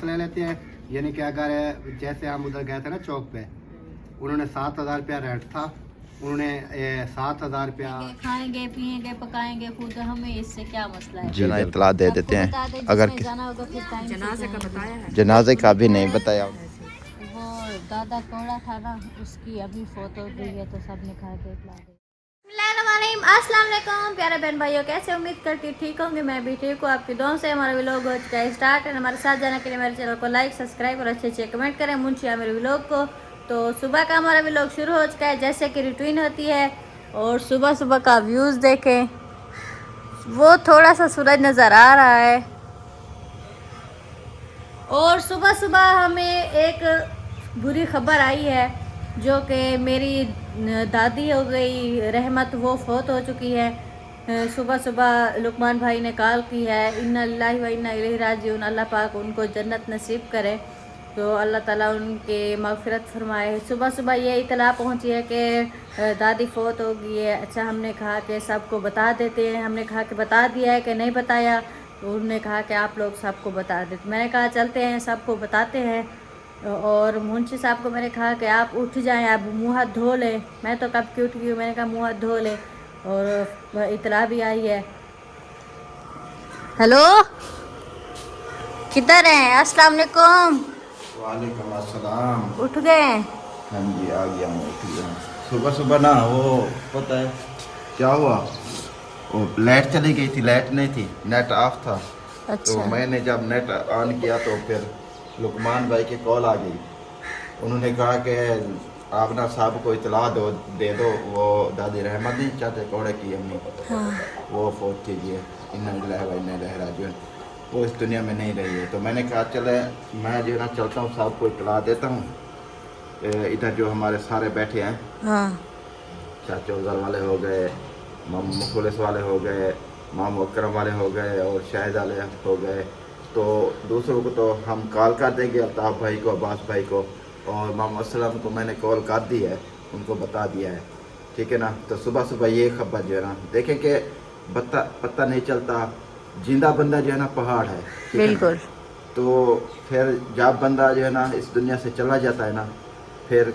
ले लेते हैं। यानी कि अगर जैसे हम उधर गए थे ना चौक पे, उन्होंने 7,000 रुपया रेंट था, उन्होंने 7,000 रुपया खाएंगे पिएंगे पकाएंगे खुद, हमें इससे क्या मसला है। जी इतला दे देते हैं। अगर जाना होगा फिर टाइम जनाजे का बताया है, जनाजे का भी नहीं बताया। वो दादा कोड़ा था ना, उसकी अभी फोटो दी है तो सब ने खा के खिला दे। अस्सलाम वालेकुम प्यारे बहन भाइयों, कैसे उम्मीद करती ठीक होंगे। मैं भी ठीक हूँ। आपकी दोनों से हमारा व्लॉग हो चुका है स्टार्ट। एंड हमारे साथ जाने के लिए मेरे चैनल को लाइक सब्सक्राइब और अच्छे अच्छे कमेंट करें मुंशिया मेरे व्लॉग को। तो सुबह का हमारा व्लॉग शुरू हो चुका है जैसे कि रूटीन होती है। और सुबह सुबह का व्यूज़ देखें, वो थोड़ा सा सूरज नज़र आ रहा है। और सुबह सुबह हमें एक बुरी खबर आई है, जो कि मेरी दादी हो गई रहमत, वो फौत हो चुकी है। सुबह सुबह लुकमान भाई ने कॉल की है, इन्ना लिल्लाहि व इन्ना इलैहि राजिऊन। अल्लाह पाक उनको जन्नत नसीब करे, तो अल्लाह ताला उनके मग़फ़िरत फरमाए। सुबह सुबह ये इतला पहुंची है कि दादी फौत हो गई है। अच्छा, हमने कहा कि सबको बता देते हैं। हमने कहा कि बता दिया है कि नहीं बताया, तो उन्होंने कहा कि आप लोग सबको बता देते। मैंने कहा चलते हैं सबको बताते हैं। और मुंशी साहब को मैंने कहा कि आप उठ जाएं, आप मुँह हाथ धो लें। मैं तो कब की उठ गई हूँ, मैंने कहा मुँह हाथ धो लें। और इतला भी आई है। हेलो, किधर हैं? अस्सलाम वालेकुम। वालेकुम अस्सलाम। उठ गए? हाँ जी आ गया मैं, उठ गया। सुबह सुबह ना वो पता है क्या हुआ, वो लाइट चली गई थी, लाइट नहीं थी, नेट ऑफ था। अच्छा। तो मैंने जब नेट ऑन किया तो फिर लुकमान भाई की कॉल आ गई। उन्होंने कहा कि आप ना साहब को इतला दे दो, वो दादी रहमत नहीं चाहते कोड़े की अम्मी, हाँ। वो फौत कीजिए, इन्ना लिल्लाहि व इन्ना इलैहि राजिऊन, वो इस दुनिया में नहीं रही है। तो मैंने कहा चले मैं जो है ना चलता हूँ, साहब को इतला देता हूँ। इधर जो हमारे सारे बैठे हैं, हाँ। चाचा उजर वाले हो गए, पुलिस वाले हो गए, माम अकरम वाले हो गए और शाहिद वाले हो गए, तो दूसरों को तो हम कॉल कर देंगे, अल्ताफ़ भाई को, अब्बास भाई को और मोहम्मद असलम को मैंने कॉल कर दी है, उनको बता दिया है, ठीक है ना। तो सुबह सुबह ये खबर जो है ना, देखें कि पता नहीं चलता, जिंदा बंदा जो है ना पहाड़ है, ठीक है ना? बिल्कुल। तो फिर जब बंदा जो है ना इस दुनिया से चला जाता है ना, फिर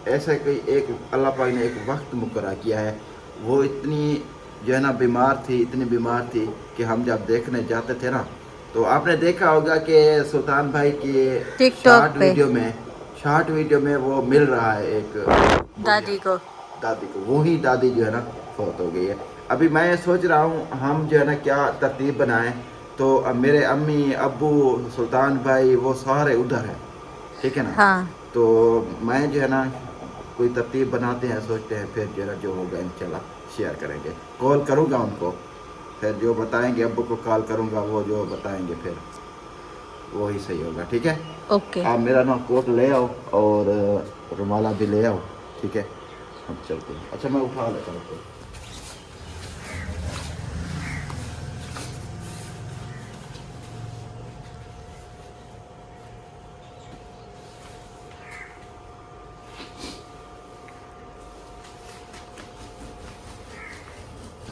ऐसा कोई एक अल्लाह पाक ने एक वक्त मुकर्रर किया है। वो इतनी जो है ना बीमार थी, इतनी बीमार थी कि हम जब देखने जाते थे ना, तो आपने देखा होगा कि सुल्तान भाई की शॉर्ट वीडियो में वो मिल रहा है एक दादी को वही दादी जो है ना फौत हो गई है। अभी मैं ये सोच रहा हूँ हम जो है ना क्या तरतीब बनाएं। तो अब मेरे अम्मी अब्बू सुल्तान भाई वो सारे उधर हैं, ठीक है ना। हाँ। तो मैं जो है ना कोई तरतीब बनाते हैं, सोचते हैं, फिर जो है ना जो होगा इंशाल्लाह शेयर करेंगे। कॉल करूँगा उनको, फिर जो बताएंगे, अब्बू को कॉल करूँगा, वो जो बताएंगे फिर वो ही सही होगा, ठीक है। ओके। आप मेरा ना कोट ले आओ और रुमाला भी ले आओ, ठीक है, हम चलते हैं। अच्छा मैं उठा लेता हूँ आपको।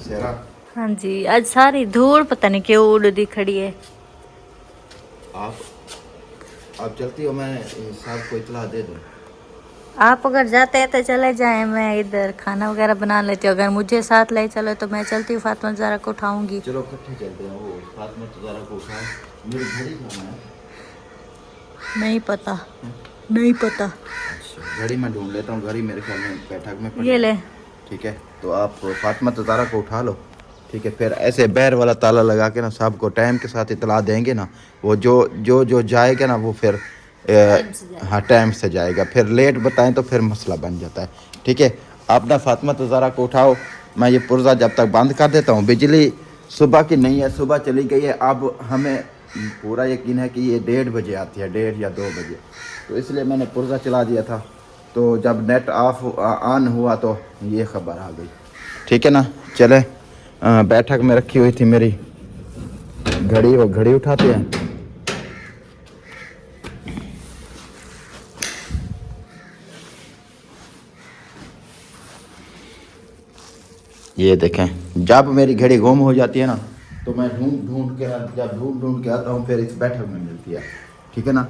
सेरा हाँ जी, आज सारी धूल पता नहीं क्यों उड़ती खड़ी है। आप चलती हो, मैं साहब को इतला दे दूँ। आप अगर जाते हैं तो चले जाएं, मैं इधर खाना वगैरह बना लेती हूँ। अगर मुझे साथ ले चलो तो मैं चलती हूँ, फातिमा ज़रा को उठाऊंगी। चलो इकट्ठे चलते हैं। वो फातिमा ज़रा को उठाओ, मेरी घड़ी कहाँ है? नहीं पता, नहीं पता। अच्छा घड़ी मैं ढूंढ लेता हूँ, घड़ी मेरे ख्याल में बैठक में पड़ी ये ले। ठीक है। तो आप फातिमा ज़रा को उठा लो, ठीक है। फिर ऐसे बैर वाला ताला लगा के ना साहब को टाइम के साथ इतला देंगे ना, वो जो जाएगा ना वो फिर हाँ टाइम से जाएगा। फिर लेट बताएं तो फिर मसला बन जाता है, ठीक है। आप ना फातिमा ज़रा को उठाओ, मैं ये पुर्जा जब तक बंद कर देता हूँ। बिजली सुबह की नहीं है, सुबह चली गई है। अब हमें पूरा यकीन है कि ये 1:30 बजे आती है, 1:30 या 2 बजे, तो इसलिए मैंने पुर्जा चला दिया था। तो जब नेट ऑन हुआ तो ये खबर आ गई, ठीक है ना। चले बैठक में रखी हुई थी मेरी घड़ी, वो घड़ी उठाते हैं। ये देखें, जब मेरी घड़ी गुम हो जाती है ना, तो मैं ढूंढ के जब ढूंढ के आता हूँ, फिर इस बैठक में मिलती है। किया, ठीक है ना।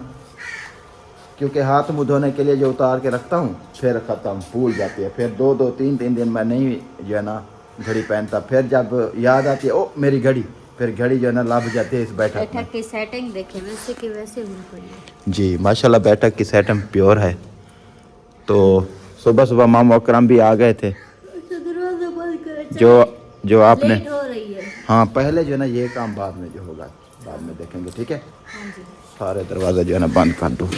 क्योंकि हाथ मुँह धोने के लिए जो उतार के रखता हूँ फिर ख़त्म, भूल जाती है। फिर 2-3 दिन मैं नहीं जो है ना घड़ी पहनता। फिर जब याद आती है ओ मेरी घड़ी, फिर घड़ी जो है ना लग जाती है इस बैठक में। की सेटिंग देखे वैसे की वैसे हुई पड़ी है। जी माशाल्लाह बैठक की सेटिंग प्योर है। तो सुबह सुबह मामा अकरम भी आ गए थे। दरवाजा बंद कर, जो आपने लेट हो रही है। हाँ पहले जो है ना ये काम बाद में जो होगा बाद में देखेंगे, ठीक है। हाँ जी। सारे दरवाजे जो है ना बंद कर दो।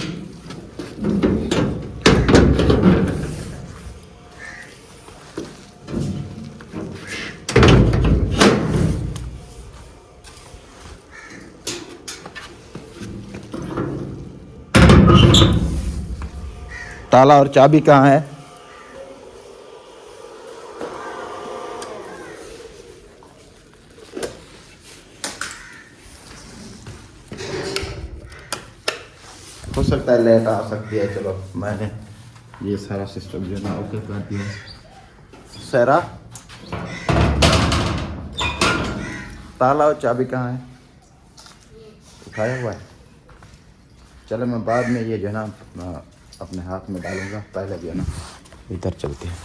ताला और चाबी कहाँ है? हो सकता है लेट आ सकती है। चलो मैंने ये सारा सिस्टम जो है ना ओके कर दिया। सहरा ताला और चाबी कहाँ है? उठाया हुआ है। चलो मैं बाद में ये जो है ना अपने हाथ में डालूंगा, पहले जो है ना इधर चलते हैं।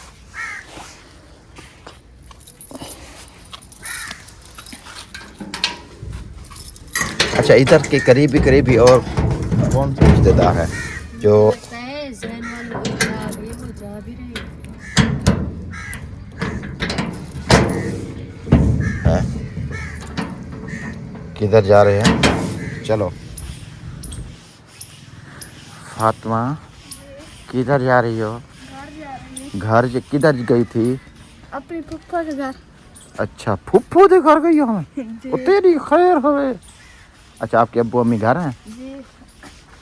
अच्छा इधर के करीबी और कौन सा रिश्तेदार है जो है? किधर जा रहे हैं? चलो फातिमा किधर जा रही हो? घर किधर गई थी? अपने पप्पा के घर। अच्छा फुफ्फू के घर गई हो? वो तेरी खैर होवे। अच्छा आपके अब्बू अम्मी घर हैं? जी।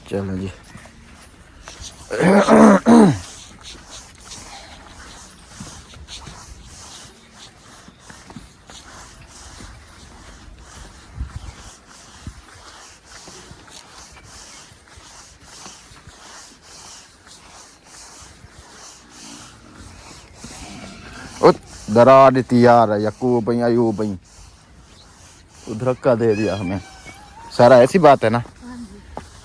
चलो जी। डरा देती यार यकूब भाई अयूब भाई, धक्का दे दिया हमें। सारा ऐसी बात है ना,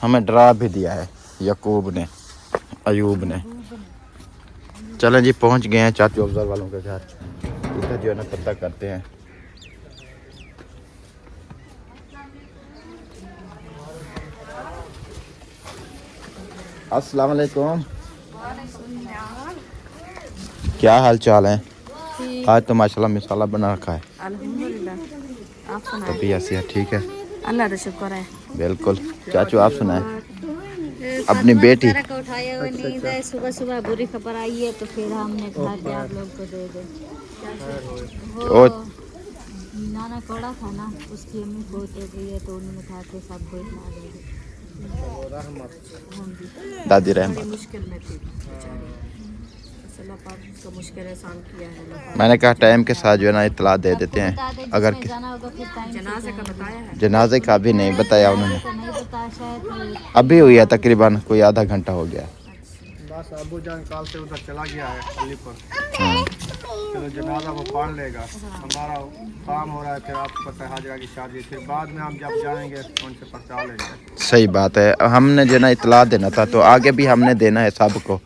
हमें डरा भी दिया है यकूब ने अयूब ने। चलें जी पहुंच गए हैं चाचू अफजल वालों के घर। इधर जो है ना पता करते हैं। अस्सलाम वालेकुम, क्या हाल चाल है? आज तो माशाल्लाह मिसाला बना रखा है। अल्हम्दुलिल्लाह। आप सुनाएं? तबीयत सेहत ठीक है? अल्लाह का शुक्र है। बिल्कुल। चाचू आप सुनाएं? अपनी बेटी को उठाया हुआ नींद है, सुबह सुबह बुरी खबर आई है तो फिर हमने कहा कि आप लोग को दे दे। वो नाना कौड़ा था ना, उसकी अम्मी बहुत हो गई है तो उन्होंने कहा कि सबको इतना दे दे। दादी रहमत। मुश्किल में थी बेचारी, अल्लाह पाक का मुश्किल आसान किया है। मैंने कहा टाइम के साथ जो है ना इतला दे देते हैं। अगर जनाजे का बताया है? जनाजे का भी नहीं बताया उन्होंने, नहीं बताया शायद। अभी हुई है तकरीबन कोई आधा घंटा हो गया। बस अबू जान काल से उधर चला गया है अलीपुर। चलो जनाजा वो पढ़ लेगा, हमारा काम हो रहा है। फिर आपको पता है हाजरा की शादी, फिर बाद में हम जब जाएंगे तो उनसे पर्चा लेंगे। सही बात है, हमने जो ना इतला देना था तो आगे भी हमने देना है सबको।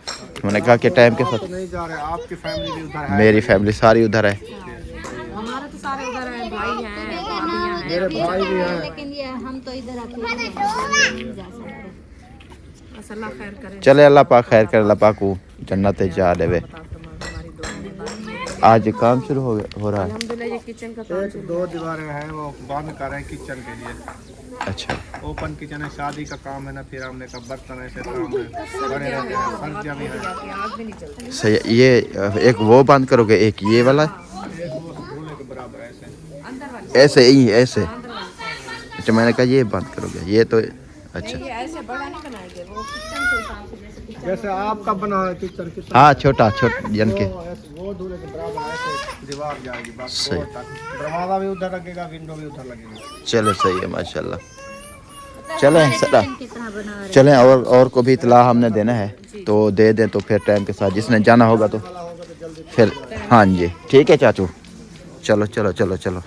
मैंने कहा कि टाइम के साथ नहीं जा रहे, आपकी फैमिली भी उधर है? मेरी फैमिली सारी उधर है। हमारा तो सारे उधर है, भाई हैं, भाभियां हैं, मेरे भाई भी हैं। लेकिन ये हम तो इधर अकेले नहीं जा सकते। बस अल्लाह खैर करे। चले अल्लाह पाक खैर करे, अल्लाह पाक को जन्नत जा देवे। आज काम शुरू हो रहा है। अल्हम्दुलिल्लाह ये किचन का काम एक 2 दीवारें हैं वो बंद कर रहे हैं किचन के लिए। अच्छा ओपन किचन है, शादी का काम है ना, फिर हमने कहा बर्तन ऐसे काम है बड़े रहते हैं, सर्दियाँ भी हैं। सही है। ये एक वो बंद करोगे, एक ये वाला एक वो धूले के बराबर ऐसे। ऐसे ही ऐसे। अच्छा मैंने कहा ये बंद करोगे, ये तो अच्छा ऐसे बड़ा नहीं बनाएंगे, वो किचन के हिसाब से जैसे आपका बना है किचन किचन। हाँ छोटा जन के वो धूले के बराबर ऐसे दीवार जाएगी बस। सही। दरवाजा भी उधर लगेगा, विंडो भी उधर लगेगा। चलो सही है माशाल्लाह। चलें सदा कितना बना रहे। चलें और को भी इतला हमने देना है तो दे दें, तो फिर टाइम के साथ जिसने जाना होगा तो फिर। हाँ जी ठीक है चाचू। चलो चलो चलो चलो।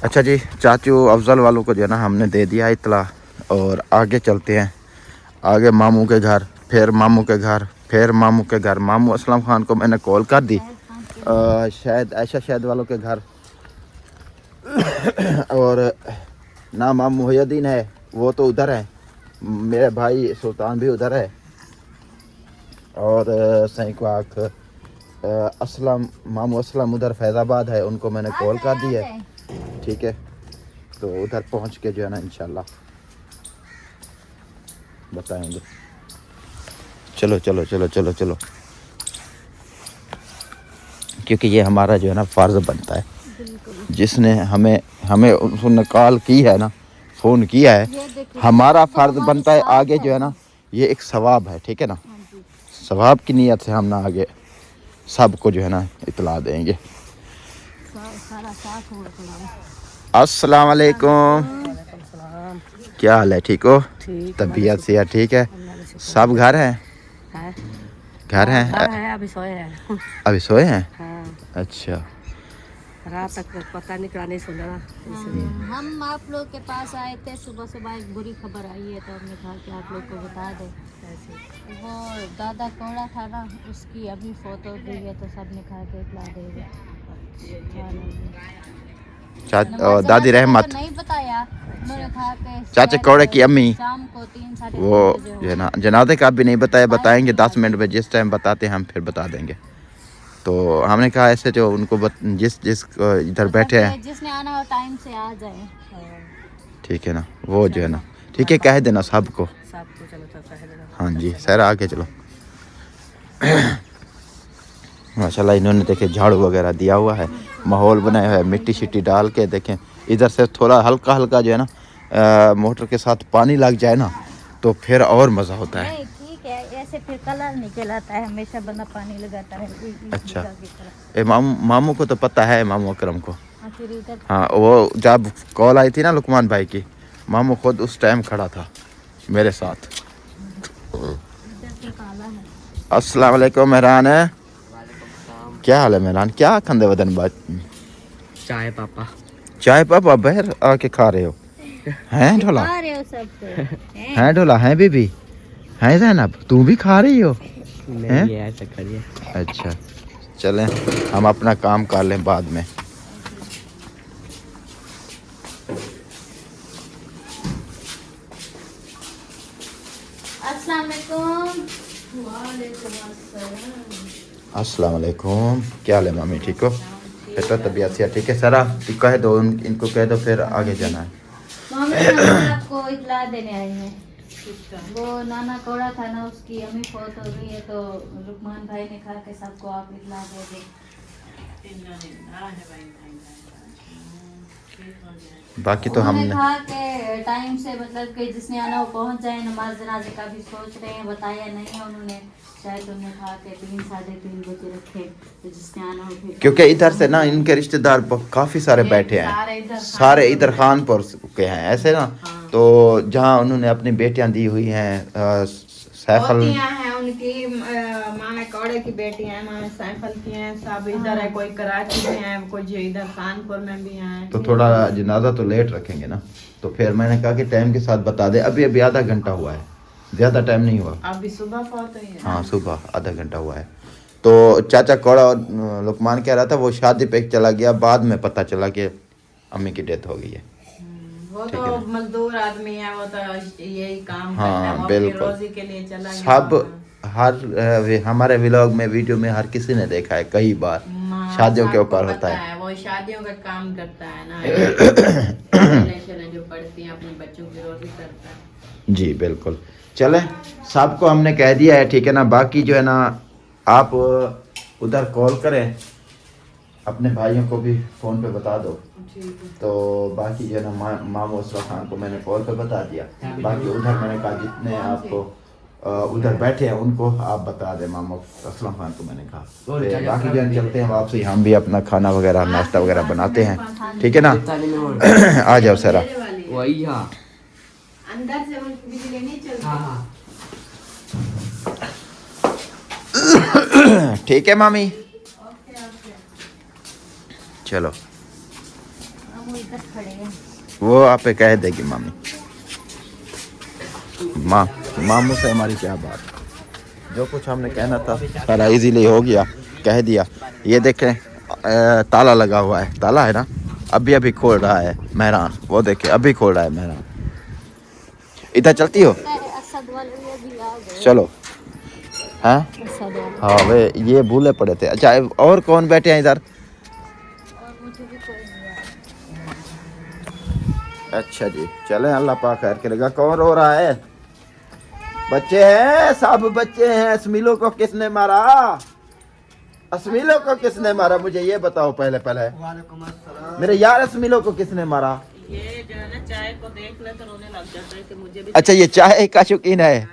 अच्छा जी, चाचू अफजल वालों को जो है ना हमने दे दिया इतला, और आगे चलते हैं। आगे मामू के घर, फिर मामू के घर, फिर मामू के घर। मामू असलम खान को मैंने कॉल कर दी, शायद ऐशा शायद वालों के घर। और ना मामू मुहिउद्दीन है, वो तो उधर है। मेरे भाई सुल्तान भी उधर है। और सैकवाक असलम, मामू असलम उधर फैज़ाबाद है, उनको मैंने कॉल कर दी है। ठीक है, तो उधर पहुंच के जो है ना इंशाल्लाह बताएंगे। चलो चलो चलो चलो चलो, क्योंकि ये हमारा जो है ना फ़र्ज़ बनता है। जिसने हमें उसने कॉल की है ना, फ़ोन किया है, हमारा फ़र्ज़ बनता है आगे जो है ना, ये एक सवाब है। ठीक है ना, सवाब की नीयत से हम ना आगे सबको जो है ना इतला देंगे। अस्सलाम वालेकुम, क्या हाल है? ठीक हो? तबीयत से ठीक है? सब घर हैं? घर हैं? अभी सोए हैं। अभी सोए हैं? हाँ, अच्छा, रात तक पता नहीं सुना। हम आप लोग के पास आए थे, सुबह सुबह एक बुरी खबर आई है, तो हमने कहा कि आप लोग को बता दें। वो दादा कोड़ा था ना, उसकी अभी फोटो दी है, तो सबने कहा कि इतला देंगे। दादी रहमत, नहीं बताया, उन्होंने कहा कि चाचा कौड़े की अम्मी, शाम को 3-3:30 वो बजे जो है ना जनाजे का भी नहीं बताया, बताएंगे 10 मिनट में, जिस टाइम बताते हैं हम फिर बता देंगे। तो हमने कहा ऐसे जो उनको जिस इधर बैठे हैं, जिसने आना हो टाइम से आ जाए। ठीक है ना, वो जो है ना, ठीक है, कह देना सबको। चलो तो कह देना। हाँ जी सर, आगे चलो। माशाल्लाह इन्होंने देखे झाड़ू वगैरह दिया हुआ है, माहौल बनाया हुआ है, मिट्टी शिट्टी डाल के। देखें इधर से थोड़ा हल्का हल्का जो है ना मोटर के साथ पानी लग जाए ना, तो फिर और मज़ा होता है। नहीं ठीक है, ऐसे फिर कलर निकल आता है, हमेशा बंदा पानी लगाता है। अच्छा, मामू को तो पता है, मामू अकरम को। फिर इधर हाँ, वो जब कॉल आई थी ना लुकमान भाई की, मामू खुद उस टाइम खड़ा था मेरे साथ। इधर काला है। अस्सलाम वालेकुम मेहरान है, क्या हाल है मेहरान? क्या खंदे वदन बात? चाय पापा। चाय पापा बाहर आके खा रहे हो? हैं ढोला? खा रहे हो सबको? हैं ढोला? हैं बीबी? हैं ज़ैनब? तू भी खा रही हो? हैं? ये ऐसा करिए। अच्छा, चलें हम अपना काम कर लें बाद में। अस्सलाम वालेकुम। अस्सलाम वालेकुम, क्या हाल है मामी? ठीक हो? बेटा तबीयत से ठीक है? सरा कह दो, इनको कह दो, फिर आगे जाना है। मम्मी हम आपको इतला देने आए हैं। वो नाना कोड़ा था ना, उसकी अम्मी फौत हो गई है, तो लुकमान भाई ने कहा कि सबको आप इतला दे दें। बाकी तो उन्होंने हमने कहा कि टाइम से, मतलब कि जिसने आना वो पहुंच जाए। नमाज जनाजे का भी सोच रहे हैं, बताया नहीं है उन्होंने। शायद उन्होंने कहा कि 3-3:30 बजे रखे, तो जिसने आना हो फिर। क्योंकि इधर से ना इनके रिश्तेदार काफ़ी सारे बैठे हैं, सारे इधर खानपुर के हैं ऐसे ना। तो जहाँ उन्होंने अपनी बेटियां दी हुई हैं, सैफल हैं उनकी, मामे कौड़े की बेटी हैं, मामे सैफल की हैं, सब इधर है। कोई कराची में है, कोई इधर कानपुर में भी हैं। तो थोड़ा जनाजा तो लेट रखेंगे ना, तो फिर मैंने कहा कि टाइम के साथ बता दे। अभी अभी आधा घंटा हुआ है, ज़्यादा टाइम नहीं हुआ। अभी सुबह फौत हुई है। हाँ, सुबह आधा घंटा हुआ है। तो चाचा कौड़ा और लुकमान कह रहा था वो शादी पे चला गया, बाद में पता चला कि अम्मी की डेथ हो गई है। वो तो मजदूर आदमी है, वो तो यही काम हाँ, करता है, वो अपनी बिल्कुल। रोजी के लिए चला गया। सब हर हमारे व्लॉग में, वीडियो में हर किसी ने देखा है कई बार, शादियों के ऊपर होता है। वो शादियों का काम करता है ना, जो पढ़ती हैं अपने बच्चों की रोजी करता है। जी बिल्कुल। चलें, सबको हमने कह दिया है, ठीक है ना। बाकी जो है ना, आप उधर कॉल करें, अपने भाइयों को भी फ़ोन पे बता दो। तो बाकी जो है ना, मामू असलम खान को मैंने कॉल पे बता दिया। बाकी उधर मैंने कहा जितने आपको उधर बैठे हैं उनको आप बता दें। मामू असलम खान को मैंने कहा। तो बाकी जो है चलते हैं वापसी, हम भी अपना खाना वगैरह नाश्ता वगैरह बनाते हैं, ठीक है ना। आ जाओ सरा। वही हाँ, अंदर से बिजली नहीं चलती। ठीक है मामी, चलो। इधर खड़े हैं। वो आप पे कह देगी मामी। मामू से हमारी क्या बात, जो कुछ हमने कहना था सारा इजीली हो गया, कह दिया। ये देखें ताला लगा हुआ है, ताला है ना, अभी अभी खोल रहा है मेहरान, वो देखे अभी खोल रहा है मेहरान। इधर चलती हो, चलो। हाँ हाँ वे ये भूले पड़े थे। अच्छा और कौन बैठे हैं इधर? अच्छा जी, चले, अल्लाह पाक खैर करेगा। कौन रो रहा है? बच्चे हैं, सब बच्चे हैं। अस्मिलो को किसने मारा? अस्मिलो को किसने मारा? मुझे ये बताओ पहले पहले। मेरे यार अस्मिलो को किसने मारा? ये जो है ना चाय को देख ले तो रोने लग जाता है कि मुझे भी। अच्छा ये चाय का शौकीन है।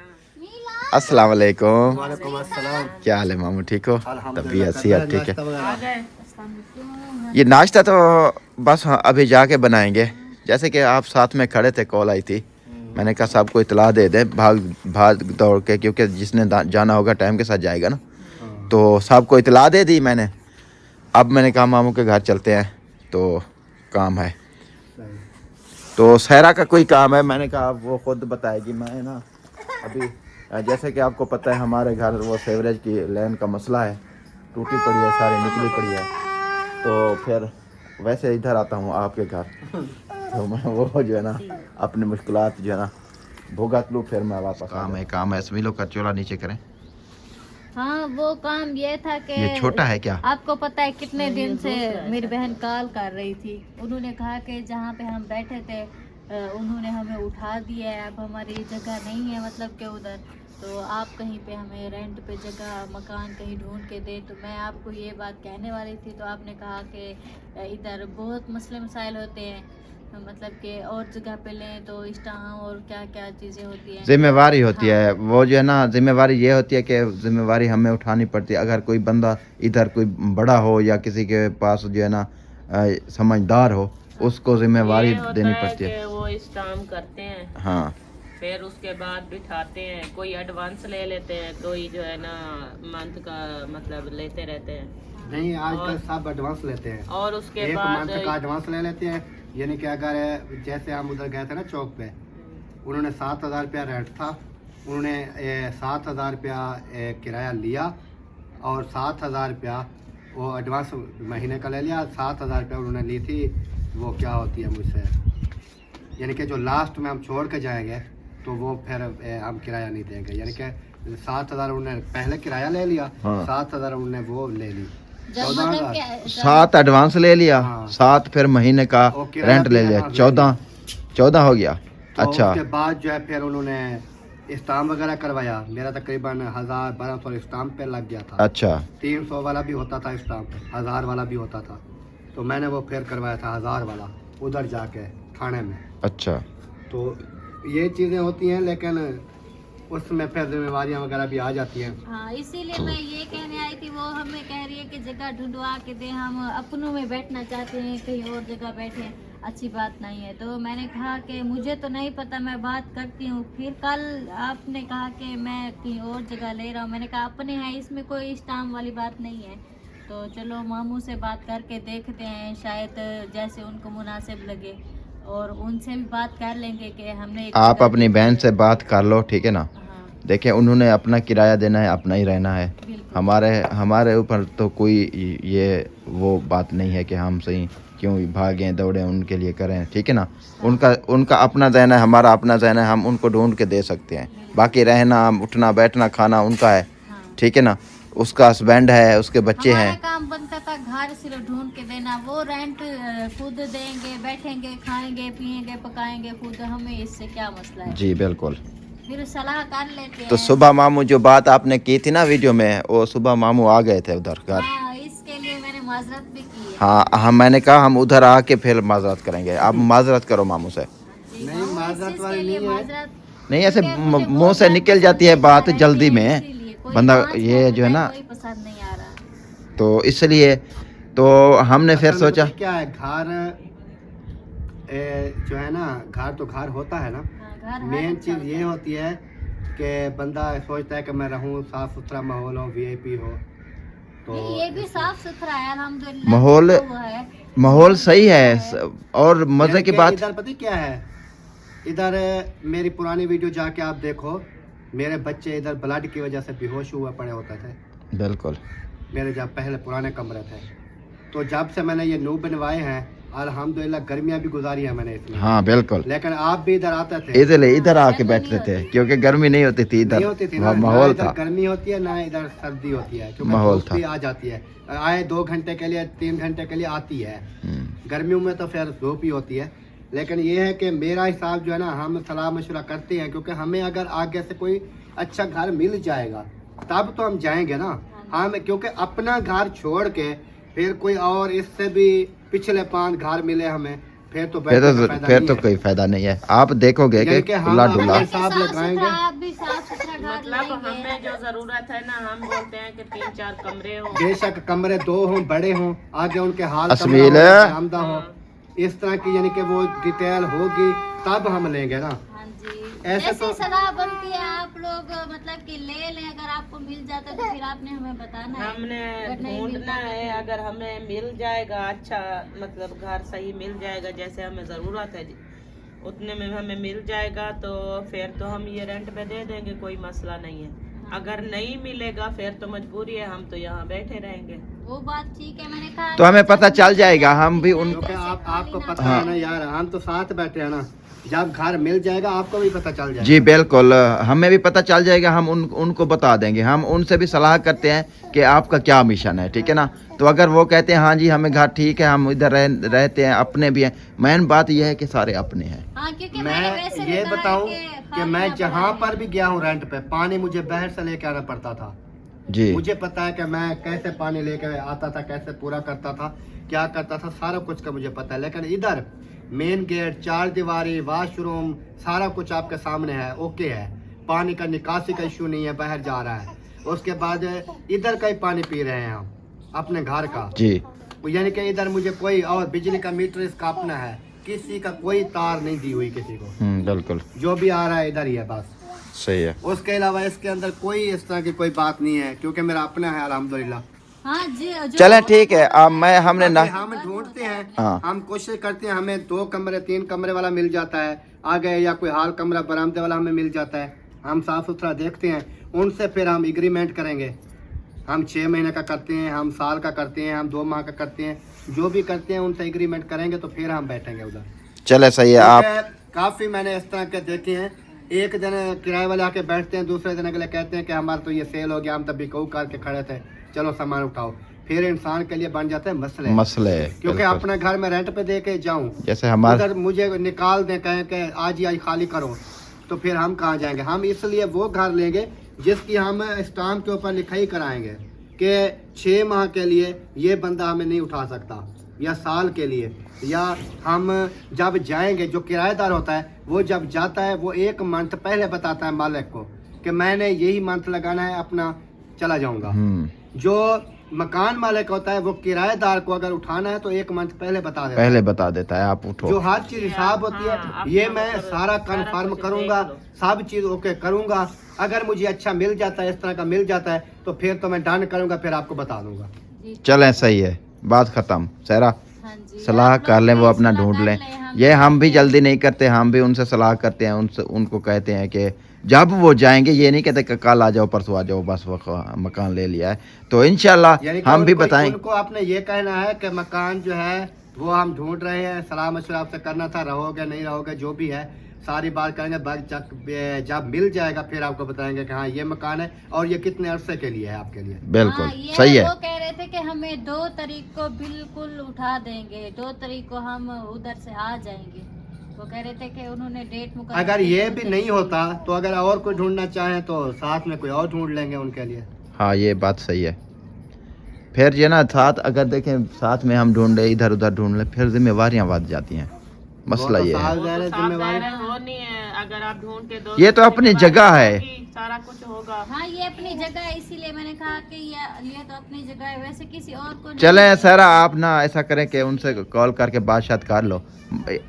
अस्सलाम वालेकुम। वालेकुम अस्सलाम। क्या हाल है मामू, ठीक हो? तबीयत सेहत ठीक है? आ गए। ये नाश्ता तो बस हाँ, अभी जाके बनाएंगे। जैसे कि आप साथ में खड़े थे, कॉल आई थी, मैंने कहा सबको इतला दे दे भाग भाग दौड़ के, क्योंकि जिसने जाना होगा टाइम के साथ जाएगा ना, तो सबको इतला दे दी मैंने। अब मैंने कहा मामू के घर चलते हैं, तो काम है, तो सहरा का कोई काम है। मैंने कहा वो खुद बताएगी। मैं ना अभी जैसे कि आपको पता है हमारे घर वो सीवरेज की लाइन का मसला है, टूटी पड़ी है, सारी निकली पड़ी है, तो फिर वैसे इधर आता हूँ आपके घर, तो मैं वो जो है ना अपनी मुश्किलात जो है ना भुगत लूँ, फिर मैं वापस। काम है स्मिलो का चोला नीचे करें। हाँ वो काम ये था कि ये छोटा है क्या? आपको पता है कितने दिन से मेरी बहन कॉल कर रही थी। उन्होंने कहा कि जहाँ पे हम बैठे थे उन्होंने हमें उठा दिया है, अब हमारी जगह नहीं है, मतलब कि उधर, तो आप कहीं पे हमें रेंट पे जगह मकान कहीं ढूंढ के दे। तो मैं आपको ये बात कहने वाली थी, तो आपने कहा कि इधर बहुत मसले मसाइल होते हैं, मतलब कि और जगह पे लें तो इस टाइम और क्या क्या चीज़ें होती हैं, जिम्मेवारी होती हाँ। है वो जो है ना, जिम्मेवारी ये होती है कि जिम्मेवारी हमें उठानी पड़ती है। अगर कोई बंदा इधर कोई बड़ा हो या किसी के पास जो है ना समझदार हो, उसको जिम्मेवारी देनी पड़ती है। वो इस काम करते हैं, हाँ, फिर उसके बाद बिठाते हैं, कोई एडवांस ले लेते हैं, कोई जो है ना मंथ का मतलब लेते रहते हैं। नहीं आजकल सब एडवांस लेते हैं, और उसके एक बाद मंथ का एडवांस ले लेते हैं। यानी कि अगर जैसे हम उधर गए थे ना चौक पे, उन्होंने 7,000 रुपया रेंट था, उन्होंने 7,000 रुपया किराया लिया और 7,000 रुपया वो एडवांस महीने का ले लिया। 7,000 रुपया उन्होंने ली थी, वो क्या होती है मुझसे, यानी कि जो लास्ट में हम छोड़ के जाएंगे तो वो फिर हम किराया नहीं देंगे। यानी कि 7,000 उन्होंने पहले किराया ले लिया, हाँ। 7,000 उन्होंने वो ले ली, जब 14,000। मतलब कि 7 एडवांस ले लिया, हाँ। 7 फिर महीने का और किराया रेंट ले भी लिया, एडवांस 14 हो गया। तो अच्छा, उसके बाद जो है फिर उन्होंने स्टाम्प वगैरह करवाया। मेरा तकरीबन 1,000-1,200 स्टाम्प पे लग गया था। अच्छा, 300 वाला भी होता था स्टाम्प, 1,000 वाला भी होता था, तो मैंने वो फिर करवाया था 1,000 वाला उधर जाके थाने में। अच्छा, तो ये चीज़ें होती हैं, लेकिन उसमें फिर जिम्मेवारियाँ वगैरह भी आ जाती हैं। हाँ, इसीलिए मैं ये कहने आई थी, वो हमें कह रही है कि जगह ढूंढवा के दे, हम अपनों में बैठना चाहते हैं, कहीं और जगह बैठे, अच्छी बात नहीं है। तो मैंने कहा कि मुझे तो नहीं पता, मैं बात करती हूँ। फिर कल आपने कहा कि मैं कहीं और जगह ले रहा हूँ, मैंने कहा अपने हैं, इसमें कोई स्टाम्प वाली बात नहीं है। तो चलो मामू से बात करके देखते हैं, शायद जैसे उनको मुनासिब लगे, और उनसे भी बात कर लेंगे कि हमने एक आप जगह अपनी देखी बहन है। से बात कर लो, ठीक है ना। हाँ, देखिए उन्होंने अपना किराया देना है, अपना ही रहना है। बिल्कुल। हमारे ऊपर तो कोई ये वो बात नहीं है कि हम सही क्यों भागें दौड़ें उनके लिए करें, ठीक है ना। उनका अपना जहन है, हमारा अपना जहन है, हम उनको ढूंढ के दे सकते हैं। बाकी रहना उठना बैठना खाना उनका है, हाँ। ठीक है ना। उसका हस्बैंड है, उसके बच्चे हमारा हैं। काम बनता था घर सिर्फ ढूंढ के देना, वो रेंट खुद देंगे, बैठेंगे, खाएंगे, पिएंगे, पकाएंगे खुद, हमें इससे क्या मसला है। जी बिल्कुल। फिर सलाह कर लेते हैं। तो सुबह मामू जो बात आपने की थी ना वीडियो में, वो सुबह मामू आ गए थे उधर घर। हाँ, इसके लिए मैंने माजरत भी की है। हाँ, मैंने कहा हम उधर आके फिर माजरत करेंगे। आप माजरत करो मामू से। नहीं, हाँ, माजरत इसके वाली लिए नहीं है। माजरत नहीं ऐसे क्योंकि मुझे मुंह बहुत से निकल पसंद जाती है नहीं बात आ रहा जल्दी में, इसीलिए। कोई बंदा पाँच ये मिनट जो है में ना, कोई पसंद नहीं आ रहा। तो इसलिए तो हमने फिर असल में सोचा पता क्या है, घर जो है ना, घर तो घर होता है ना। हाँ, घर हर मेन अच्छा चीज़ होता ये है। होती है कि बंदा सोचता है कि मैं रहूं, साफ सुथरा माहौल हो, वीआईपी हो। तो नहीं, ये भी साफ सुथरा है अल्हम्दुलिल्लाह। माहौल जो वो है माहौल सही है और मजे की बात। इधर पता क्या है, इधर मेरी पुरानी वीडियो जाके आप देखो, मेरे बच्चे इधर ब्लड की वजह से बेहोश हुए पड़े होते थे। बिल्कुल। मेरे जब पहले पुराने कमरे थे, तो जब से मैंने ये न्यू बनवाए हैं अल्हम्दुलिल्लाह गर्मियाँ भी गुजारी है मैंने इसमें। हाँ बिल्कुल। लेकिन आप भी इधर आते थे, इधर आके बैठते थे क्योंकि गर्मी नहीं होती थी, नहीं होती थी ना, माहौल इधर था, गर्मी होती है ना इधर सर्दी होती है, क्योंकि माहौल धूप था। भी आ जाती है, आए 2 घंटे के लिए 3 घंटे के लिए आती है। गर्मियों में तो फिर धूप ही होती है। लेकिन ये है कि मेरा हिसाब जो है ना, हम सलाह मशवरा करते हैं, क्योंकि हमें अगर आगे से कोई अच्छा घर मिल जाएगा तब तो हम जाएंगे ना। हम क्योंकि अपना घर छोड़ के फिर कोई और इससे भी पिछले 5 घर मिले हमें, फिर तो कोई फायदा नहीं है। आप देखोगे कि खुला डुला हिसाब लगाएंगे। आप भी साफ सुथरा घर मतलब लेंगे। हमें जो जरूरत है ना, हम बोलते हैं कि 3-4 कमरे हो, बेशक कमरे 2 हों, बड़े हों, आगे उनके हाल असमील कमरा है। हो, बरामदा हो, इस तरह की यानी कि वो डिटेल होगी तब हम लेंगे ना। हाँ जी, ऐसे ऐसी तो- सलाह बनती है आप लोग मतलब कि ले लें, अगर आपको मिल जाता है तो फिर आपने हमें बताना है। हमने अगर नहीं ढूंढना मिलता है। अगर हमें मिल जाएगा अच्छा, मतलब घर सही मिल जाएगा जैसे हमें ज़रूरत है उतने में हमें मिल जाएगा, तो फिर तो हम ये रेंट पे दे देंगे, कोई मसला नहीं है। अगर नहीं मिलेगा फिर तो मजबूरी है, हम तो यहाँ बैठे रहेंगे। वो बात ठीक है, मैंने कहा तो हमें पता चल जाएगा, हम भी उन क्योंकि आपको पता हाँ। है ना यार, हम तो साथ बैठे हैं ना, जब घर मिल जाएगा आपको भी पता चल जाएगा। जी बिल्कुल, हमें भी पता चल जाएगा, हम उनको बता देंगे। हम उनसे भी सलाह करते हैं कि आपका क्या मिशन है, ठीक है ना। तो अगर वो कहते हैं हाँ जी हमें घर ठीक है, हम इधर रहते हैं, अपने भी हैं, मेन बात यह है कि सारे अपने हैं। हाँ, क्योंकि मैंने वैसे मैं ये बताया बताऊं कि कि मैं जहाँ पर भी गया हूँ रेंट पे, पानी मुझे बाहर से लेके आना पड़ता था। जी मुझे पता है कि मैं कैसे पानी लेके आता था, कैसे पूरा करता था, क्या करता था, सारा कुछ का मुझे पता है। लेकिन इधर मेन गेट, 4 दीवारी, वाशरूम, सारा कुछ आपके सामने है, ओके है। पानी का निकासी का इशू नहीं है, बाहर जा रहा है। उसके बाद इधर का ही पानी पी रहे हैं हम अपने घर का जी। यानी कि इधर मुझे कोई और बिजली का मीटर इसका अपना है, किसी का कोई तार नहीं दी हुई किसी को, बिल्कुल जो भी आ रहा है इधर ही है बस। सही है। उसके अलावा इसके अंदर कोई इस तरह की कोई बात नहीं है, क्योंकि मेरा अपना है अल्हम्दुलिल्लाह। हाँ जी, चलें ठीक है, अब हमने ना हम ढूंढते हैं, हाँ। हम कोशिश करते हैं, हमें 2 कमरे 3 कमरे वाला मिल जाता है आगे, या कोई हाल कमरा बरामदे वाला हमें मिल जाता है। हम साफ सुथरा देखते हैं, उनसे फिर हम एग्रीमेंट करेंगे। हम 6 महीने का करते हैं, हम साल का करते हैं, हम 2 माह का करते हैं, जो भी करते हैं उनसे एग्रीमेंट करेंगे तो फिर हम बैठेंगे उधर। चले सही है। आप काफ़ी मैंने इस तरह के देखे हैं, एक दिन किराए वाले आके बैठते हैं, दूसरे दिन अगले कहते हैं कि हमारा तो ये सेल हो गया, हम तभी कऊ करके खड़े थे, चलो सामान उठाओ। फिर इंसान के लिए बन जाते हैं मसले क्योंकि बिल्कुल। अपने घर में रेंट पे दे के जाऊँ, जैसे हमारे उधर मुझे निकाल दें, कहें कि आज ही आज खाली करो, तो फिर हम कहाँ जाएंगे। हम इसलिए वो घर लेंगे जिसकी हम स्टाम्प के ऊपर लिखाई कराएंगे कि 6 माह के लिए ये बंदा हमें नहीं उठा सकता, या साल के लिए, या हम जब जाएंगे, जो किराएदार होता है वो जब जाता है वो 1 मंथ पहले बताता है मालिक को कि मैंने यही मंथ लगाना है, अपना चला जाऊंगा। जो मकान मालिक होता है वो किराएदार को अगर उठाना है तो 1 मंथ पहले बता देता है, आप उठो। जो हर चीज हिसाब होती है, ये मैं सारा कंफर्म करूंगा, सब चीज ओके करूंगा। अगर मुझे अच्छा मिल जाता है, इस तरह का मिल जाता है, तो फिर तो मैं डन करूंगा, फिर आपको बता दूंगा। चलें सही है, बात खत्म। सहरा हाँ जी, सलाह आप लोग कर लें, वो भी अपना सलाह ढूंढ कर लें। लें, ये हम भी जल्दी नहीं करते, हम भी उनसे सलाह करते हैं, उनसे उनको कहते हैं कि जब वो जाएंगे, ये नहीं कहते कि कल आ जाओ परसों आ जाओ, बस वो मकान ले लिया है तो इंशाल्लाह यानी कि हम भी उनको- बताएं। उनको आपने ये कहना है कि मकान जो है वो हम ढूंढ रहे हैं, सलाह मशवरा आपसे करना था, रहोगे नहीं रहोगे जो भी है सारी बात करेंगे। जब मिल जाएगा फिर आपको बताएंगे कि हाँ ये मकान है और ये कितने अरसे के लिए है आपके लिए। बिल्कुल हाँ, ये सही है। वो कह रहे थे कि हमें 2 तारीख को बिल्कुल उठा देंगे, 2 तारीख को हम उधर से आ जाएंगे। वो कह रहे थे कि उन्होंने डेट मुकर्रर अगर की, ये 2 भी तारीख नहीं होता तो अगर और कोई ढूंढना चाहें तो साथ में कोई और ढूंढ लेंगे उनके लिए। हाँ ये बात सही है। फिर ये ना साथ अगर देखें साथ में हम ढूंढ ले, इधर उधर ढूंढ ले, फिर जिम्मेवारियां बढ़ जाती हैं। मसला ये है। साल ज़ाहिर है जिम्मेवारी होनी है, अगर आप ढूंढ के दो ये तो अपनी जगह है। सारा कुछ होगा। हाँ, ये अपनी जगह है, इसीलिए मैंने कहा कि ये तो अपनी जगह है, वैसे किसी और को नहीं। चलें सहरा, आप ना ऐसा करें कि उनसे कॉल करके बात कर लो,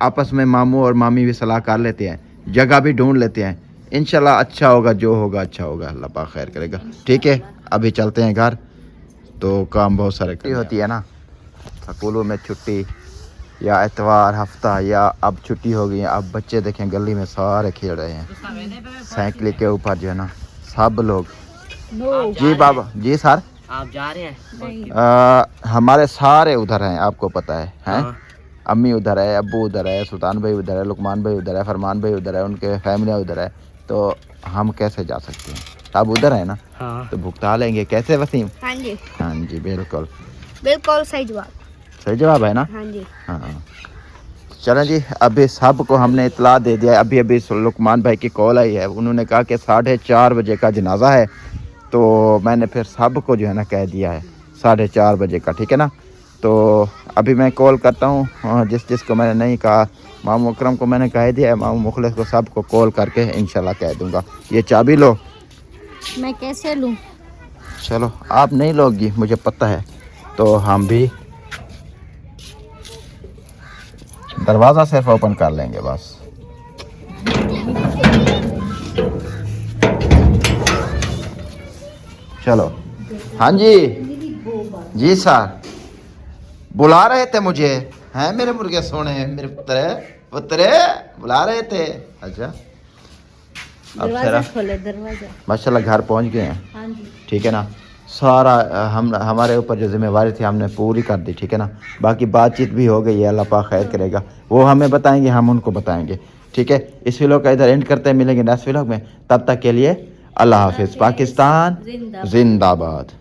आपस में मामू और मामी भी सलाह कर लेते हैं, जगह भी ढूंढ लेते हैं। इंशाल्लाह अच्छा होगा, जो होगा अच्छा होगा, अल्लाह पाक खैर करेगा। ठीक है, अभी चलते हैं घर, तो काम बहुत सारे होती है ना। स्कूलों में छुट्टी या इतवार हफ्ता या अब छुट्टी हो गई है। अब बच्चे देखें गली में सारे खेल रहे हैं साइकिल के ऊपर जो है ना सब लोग। जी बाबा जी सर आप जा रहे हैं? हमारे सारे उधर हैं, आपको पता है हैं? हाँ। अम्मी उधर है, अब्बू उधर है, सुल्तान भाई उधर है, लुकमान भाई उधर है, फरमान भाई उधर है, उनके फैमिली उधर है, तो हम कैसे जा सकते हैं? अब उधर है ना, हाँ। तो भुगता लेंगे कैसे वसीम? हाँ जी हाँ जी बिल्कुल बिल्कुल सही जवाब। सही जवाब है ना? हाँ जी हाँ चलें जी, अभी सब को हमने इतला दे दिया है। अभी अभी लुकमान भाई की कॉल आई है, उन्होंने कहा कि 4:30 बजे का जनाजा है, तो मैंने फिर सब को जो है ना कह दिया है 4:30 बजे का, ठीक है ना? तो अभी मैं कॉल करता हूँ जिसको मैंने नहीं कहा, मामू अकरम को मैंने कह दिया है, मामू मुखलिस को, सबको कॉल करके इंशाल्लाह कह दूँगा। ये चाबी लो। मैं कैसे लूँ? चलो आप नहीं लोगी मुझे पता है, तो हम भी दरवाज़ा सिर्फ ओपन कर लेंगे बस। चलो हाँ जी जी सर बुला रहे थे मुझे, हैं मेरे मुर्गे सोने, मेरे पुत्रे बुला रहे थे। अच्छा अब दरवाजा खोले, दरवाजा। माशाल्लाह घर पहुंच गए हैं, हाँ जी ठीक है ना? सारा हमारे ऊपर जो जिम्मेवारी थी हमने पूरी कर दी, ठीक है ना? बाकी बातचीत भी हो गई है, अल्लाह पाक खैर करेगा, वो हमें बताएंगे, हम उनको बताएंगे, ठीक है? इस व्लॉग का इधर एंड करते हैं, मिलेंगे नेक्स्ट व्लॉग में, तब तक के लिए अल्लाह हाफिज़। पाकिस्तान जिंदाबाद।